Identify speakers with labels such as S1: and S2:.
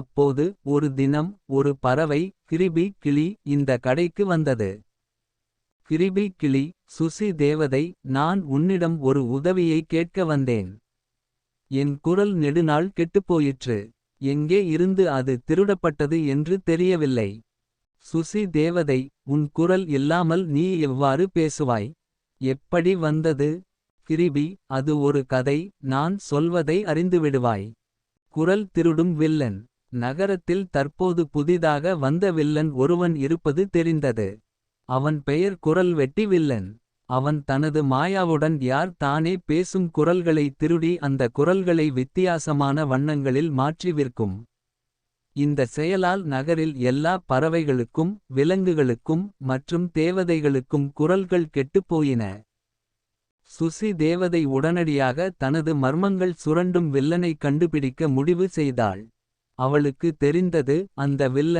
S1: அப்போது ஒரு தினம் ஒரு பறவை கிரிபி கிளி இந்த கடைக்கு வந்தது. கிரிபி கிளி, சுசி தேவதை, நான் உன்னிடம் ஒரு உதவியை கேட்க வந்தேன். என் குரல் நெடுநாள் கெட்டுப்போயிற்று. எங்கே இருந்து அது திருடப்பட்டது என்று தெரியவில்லை. சுசி தேவதை, உன் குரல் இல்லாமல் நீ எவ்வாறு பேசுவாய்? எப்படி வந்தது? கிரிபி, அது ஒரு கதை, நான் சொல்வதை அறிந்துவிடுவாய். குரல் திருடும் வில்லன். நகரத்தில் தற்போது புதிதாக வந்த வில்லன் ஒருவன் இருப்பது தெரிந்தது. அவன் பெயர் குரல் வெட்டி வில்லன். அவன் தனது மாயாவுடன் யார் தானே பேசும் குரல்களை திருடி அந்த குரல்களை வித்தியாசமான வண்ணங்களில் மாற்றி விற்கும். இந்த செயலால் நகரில் எல்லா பறவைகளுக்கும் விலங்குகளுக்கும் மற்றும் தேவதைகளுக்கும் குரல்கள் கெட்டுப்போயின. சுசி தேவதை உடனடியாக தனது மர்மங்கள் சுரண்டும் வில்லனை கண்டுபிடிக்க முடிவு செய்தாள். அவளுக்கு தெரிந்தது அந்த வில்லன்